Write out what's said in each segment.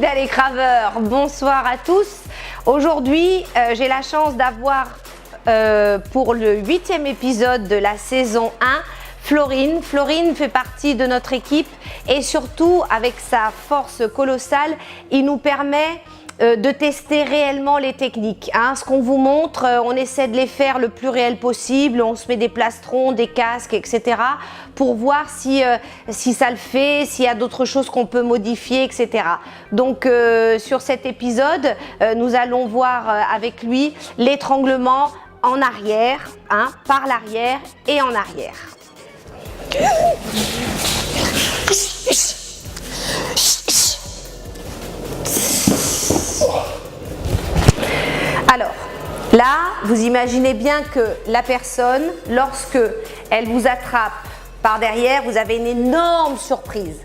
fidèles écraveurs, bonsoir à tous. Aujourd'hui, j'ai la chance d'avoir pour le 8e épisode de la saison 1, Florine. Florine fait partie de notre équipe et surtout, avec sa force colossale, il nous permet de tester réellement les techniques. Ce qu'on vous montre, on essaie de les faire le plus réel possible, on se met des plastrons, des casques, etc. pour voir si ça le fait, s'il y a d'autres choses qu'on peut modifier, etc. Donc sur cet épisode, nous allons voir avec lui l'étranglement en arrière, par l'arrière et en arrière. Alors, là, vous imaginez bien que la personne, lorsque elle vous attrape par derrière, vous avez une énorme surprise.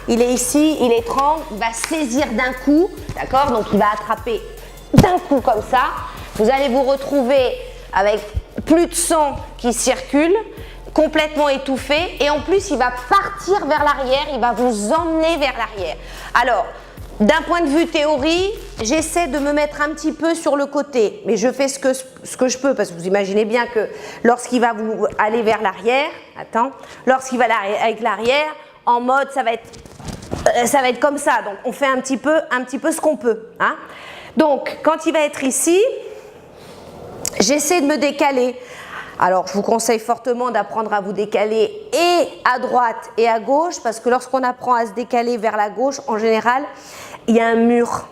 Il est ici, il étrangle, il va saisir d'un coup, d'accord? Donc il va attraper d'un coup comme ça. Vous allez vous retrouver avec plus de sang qui circule, complètement étouffé, et en plus il va partir vers l'arrière, il va vous emmener vers l'arrière. Alors, d'un point de vue théorie, j'essaie de me mettre un petit peu sur le côté, mais je fais ce que je peux, parce que vous imaginez bien que lorsqu'il va vous aller vers l'arrière, lorsqu'il va avec l'arrière, en mode ça va être comme ça, donc on fait un petit peu ce qu'on peut. Donc, quand il va être ici, j'essaie de me décaler. Alors, je vous conseille fortement d'apprendre à vous décaler et à droite et à gauche, parce que lorsqu'on apprend à se décaler vers la gauche, en général, il y a un mur.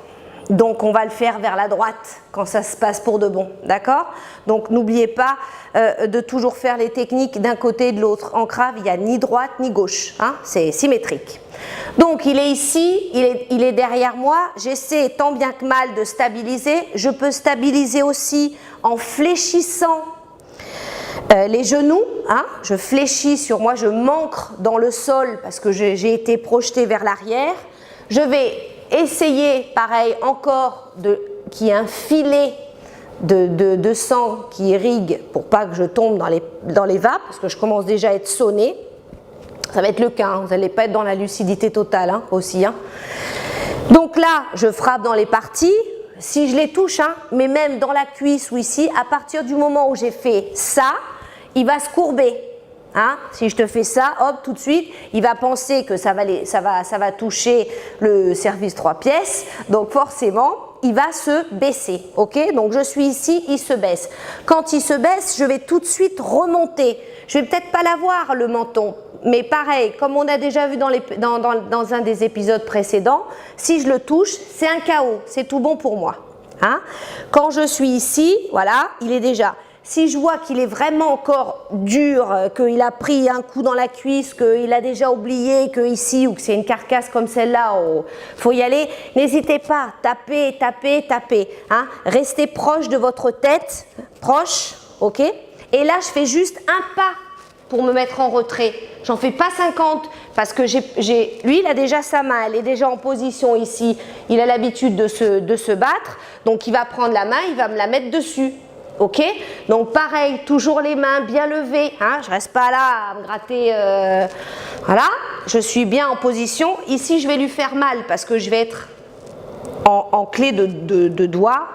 Donc, on va le faire vers la droite quand ça se passe pour de bon, d'accord? Donc, n'oubliez pas de toujours faire les techniques d'un côté et de l'autre. En Krav, il n'y a ni droite ni gauche, c'est symétrique. Donc, il est ici, il est derrière moi. J'essaie tant bien que mal de stabiliser. Je peux stabiliser aussi en fléchissant les genoux, je fléchis sur moi, je m'ancre dans le sol parce que j'ai été projetée vers l'arrière. Je vais essayer, pareil, encore qu'il y ait un filet de sang qui irrigue pour pas que je tombe dans les vapes, parce que je commence déjà à être sonnée. Ça va être le cas, vous n'allez pas être dans la lucidité totale aussi. Donc là, je frappe dans les parties. Si je les touche, mais même dans la cuisse ou ici, à partir du moment où j'ai fait ça, il va se courber. Si je te fais ça, hop, tout de suite, il va penser que ça va toucher le service 3 pièces. Donc forcément, il va se baisser. Ok? Donc je suis ici, il se baisse. Quand il se baisse, je vais tout de suite remonter. Je vais peut-être pas l'avoir, le menton. Mais pareil, comme on a déjà vu dans un des épisodes précédents, si je le touche, c'est un KO, c'est tout bon pour moi. Quand je suis ici, voilà, il est déjà. Si je vois qu'il est vraiment encore dur, qu'il a pris un coup dans la cuisse, qu'il a déjà oublié que ici, ou que c'est une carcasse comme celle-là, faut y aller, n'hésitez pas, tapez, tapez, tapez. Restez proche de votre tête, proche, ok? Et là, je fais juste un pas pour me mettre en retrait. J'en fais pas 50 parce que lui, il a déjà sa main, elle est déjà en position ici. Il a l'habitude de se battre, donc il va prendre la main, il va me la mettre dessus. Ok? Donc pareil, toujours les mains bien levées. Je reste pas là à me gratter. Voilà, je suis bien en position. Ici, je vais lui faire mal parce que je vais être en clé de doigt.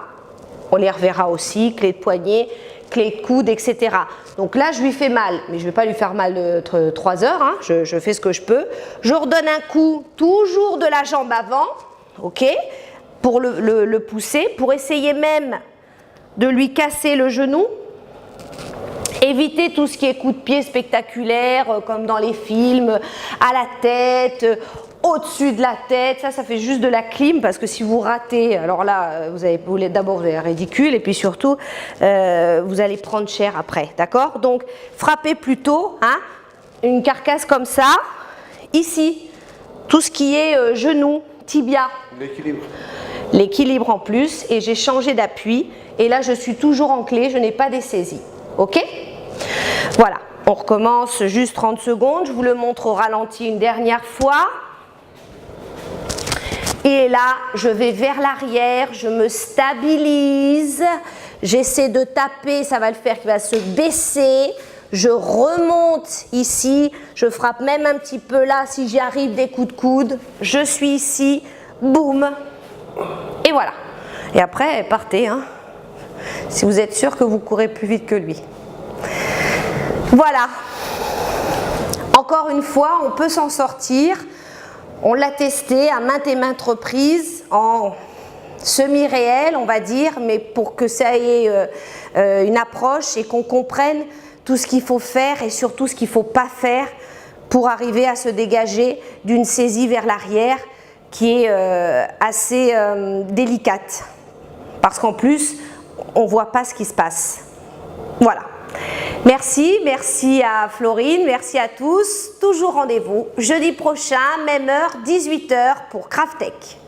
On les reverra aussi, clé de poignet, clé de coude, etc. Donc là, je lui fais mal, mais je ne vais pas lui faire mal 3 heures, je fais ce que je peux. Je redonne un coup, toujours de la jambe avant, ok, pour le pousser, pour essayer même de lui casser le genou. Évitez tout ce qui est coup de pied spectaculaire, comme dans les films, à la tête, au-dessus de la tête. Ça fait juste de la clim, parce que si vous ratez, alors là, d'abord vous allez ridicule, et puis surtout, vous allez prendre cher après, d'accord? Donc, frappez plutôt, une carcasse comme ça, ici, tout ce qui est genou, tibia. L'équilibre. L'équilibre en plus, et j'ai changé d'appui, et là, je suis toujours en clé, je n'ai pas dessaisi, ok? Voilà, on recommence juste 30 secondes, je vous le montre au ralenti une dernière fois. Et là, je vais vers l'arrière, je me stabilise, j'essaie de taper, ça va le faire qu'il va se baisser, je remonte ici, je frappe même un petit peu là si j'y arrive des coups de coude, je suis ici, boum, et voilà. Et après, partez, hein, si vous êtes sûr que vous courez plus vite que lui. Voilà. Encore une fois, on peut s'en sortir. On l'a testé à maintes et maintes reprises en semi-réel, on va dire, mais pour que ça ait une approche et qu'on comprenne tout ce qu'il faut faire et surtout ce qu'il ne faut pas faire pour arriver à se dégager d'une saisie vers l'arrière qui est assez délicate. Parce qu'en plus, on ne voit pas ce qui se passe. Voilà. Merci à Florine, merci à tous. Toujours rendez-vous jeudi prochain, même heure, 18 h pour Kraftech.